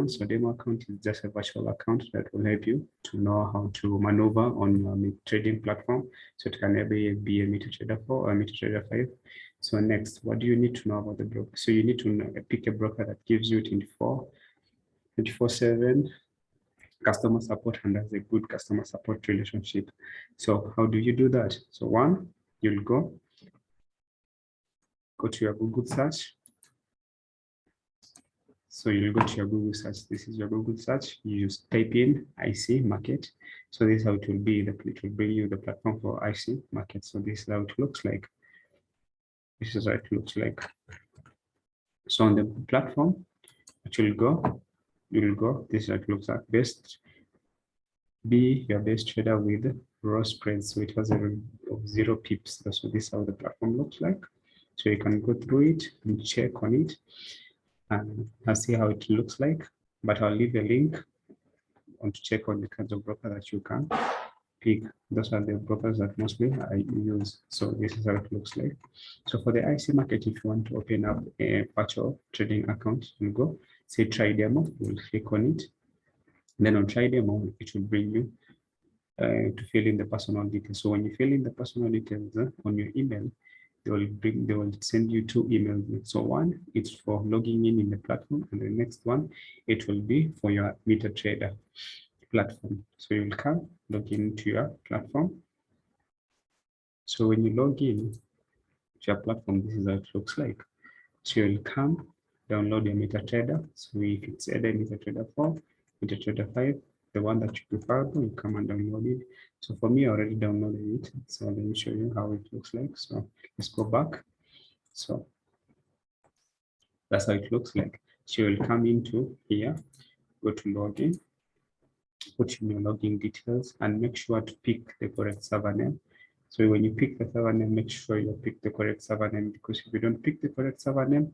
So demo account is just a virtual account that will help you to know how to maneuver on your trading platform. So it can be a MetaTrader 4 or a MetaTrader 5. So next, what do you need to know about the broker? So you need to pick a broker that gives you 24/7 customer support and has a good customer support relationship. So how do you do that? So one, you'll go to your Google search. So you'll go to your Google search. This is your Google search. You just type in IC market. So this is how it will be. It will bring you the platform for IC market. So this is how it looks like. This is how it looks like. So on the platform, it will go. You will go. This is how it looks like. Be your best trader with raw spreads. So it has a of 0 pips. So this is how the platform looks like. So you can go through it and check on it and see how it looks like. But I'll leave a link on to check on the kinds of broker that you can pick. Those are the brokers that mostly I use. So this is how it looks like. So for the IC market, if you want to open up a virtual trading account, you go say try demo, you'll click on it. Then on try demo, it will bring you to fill in the personal details. So when you fill in the personal details on your email, they will send you 2 emails. So one, it's for logging in the platform, and the next one, it will be for your MetaTrader platform. So you will come log into your platform. So when you log in to your platform, this is how it looks like. So you'll come download your MetaTrader. So if it's either MetaTrader 4, MetaTrader 5, the one that you prefer, you come and download it. So for me, I already downloaded it. So let me show you how it looks like. So let's go back. So that's how it looks like. So you'll come into here, go to login, put in your login details, and make sure to pick the correct server name. So when you pick the server name, make sure you pick the correct server name, because if you don't pick the correct server name,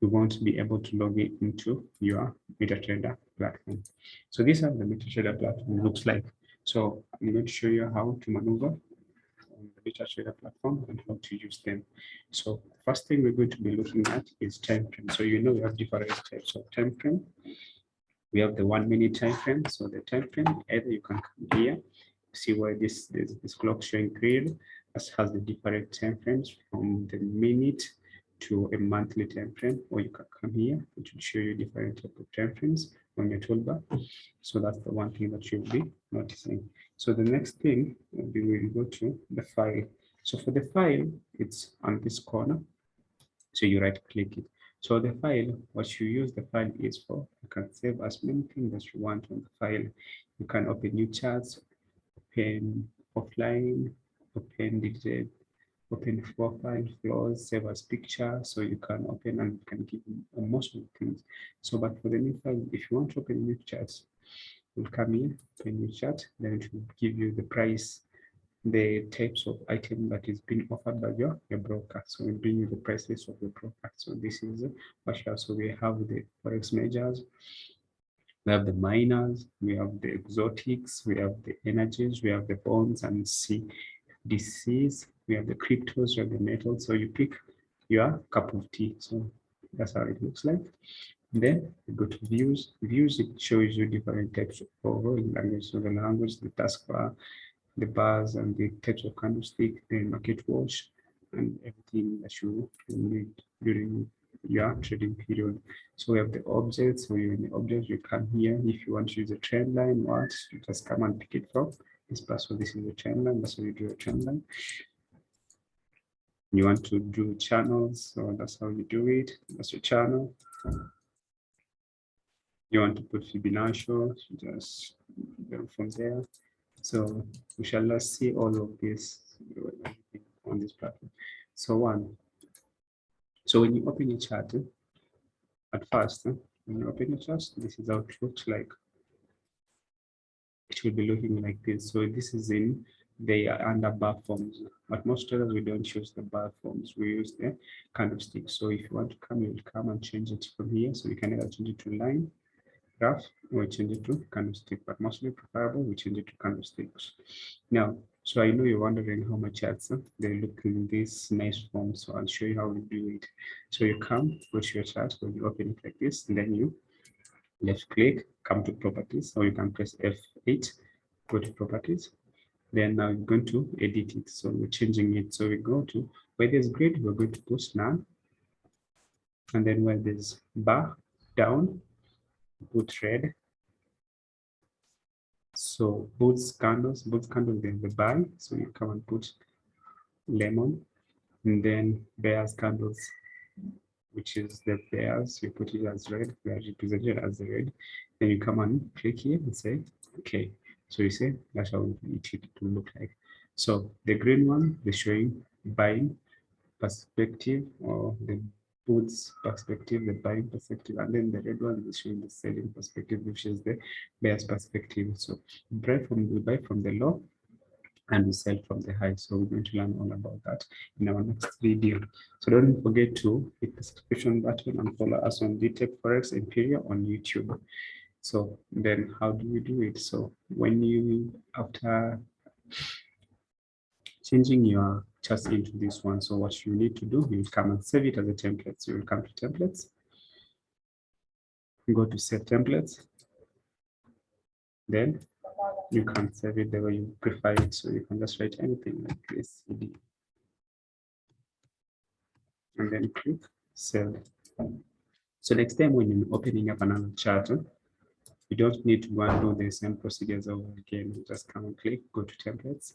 you won't be able to log in into your MetaTrader platform. So this is how the MetaTrader platform looks like. So I'm going to show you how to maneuver on the MetaTrader platform and how to use them. So the first thing we're going to be looking at is time frame. So you know we have different types of time frame. We have the 1 minute time frame. So the time frame, either you can come here, see where this clock showing period has the different time frames from the minute to a monthly time frame, or you can come here, which will show you different type of time frames on your toolbar. So that's the one thing that you'll be noticing. So the next thing we will go to the file. So for the file, it's on this corner. So you right click it. So the file, what you use the file is for, you can save as many things as you want on the file. You can open new charts, open offline, open detailed, open profile, flows, save as picture. So you can open and you can give most of the things. So, but for the new file, if you want to open new charts, you'll come in, open new chart, then it will give you the price, the types of item that is being offered by your broker. So we bring you the price list of the broker. So this is what you have. So we have the Forex majors, we have the miners, we have the exotics, we have the energies, we have the bonds and CDCs, we have the cryptos, we have the metals. So you pick your cup of tea. So that's how it looks like. Then you go to views. Views, it shows you different types of language. So the language, the taskbar, the bars, and the types of candlestick, the market watch, and everything that you need during your trading period. So we have the objects. So in the objects, you come here. If you want to use a trend line, what you just come and pick it from this bar. So this is a trend line. That's how you do a trend line. You want to do channels, so that's how you do it. That's your channel. You want to put Fibonacci, just go from there. So we shall not see all of this on this platform. So when you open your chart, at first, when you open your chart, this is how it looks like. It will be looking like this. So this is in the under bar forms, but most traders we don't use the bar forms. We use the candlestick. So if you want to come, you will come and change it from here. So you can either change it to line, graph, or change it to candlestick, but mostly preferable we change it to candlesticks. Now, so I know you're wondering how my charts they look in this nice form, so I'll show you how we do it. So you come, go to your chart, when you open it like this, and then you left click, come to properties, or you can press F8, go to properties. Then now we're going to edit it. So we're changing it. So we go to where there's grid, we're going to push none. And then where there's bar down, put red. So both candles, then the buy. So you come and put lemon, and then bears candles, which is the bears, you put it as red, we are represented as the red. Then you come and click here and say, okay. So you say that's how it will look like. So the green one, the showing buying perspective, or the boots perspective, the buying perspective, and then the red one is showing the selling perspective, which is the bears perspective. So we buy from the low and we sell from the high. So we're going to learn all about that in our next video. So don't forget to hit the subscription button and follow us on DTech Forex Imperial on YouTube. So then how do we do it? So when you, after changing your charts into this one, so what you need to do, you come and save it as a template. So you'll come to templates, go to save templates, then you can save it the way you prefer it. So you can just write anything like this, CD, and then click save. So next time when you're opening up another chart, you don't need to go and do the same procedures over again. You just come and click, go to templates,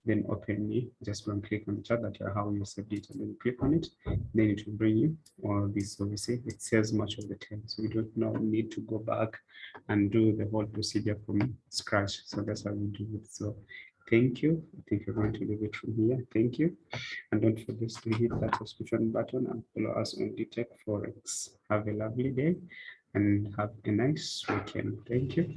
then open me, just go and click on the chart that you how you saved it, and then click on it. Then it will bring you all this. So we see it says much of the time. So we don't now need to go back and do the whole procedure from scratch. So that's how we do it. So thank you. I think you're going to leave it from here. Thank you. And don't forget to hit that subscription button and follow us on DTech Forex. Have a lovely day and have a nice weekend. Thank you.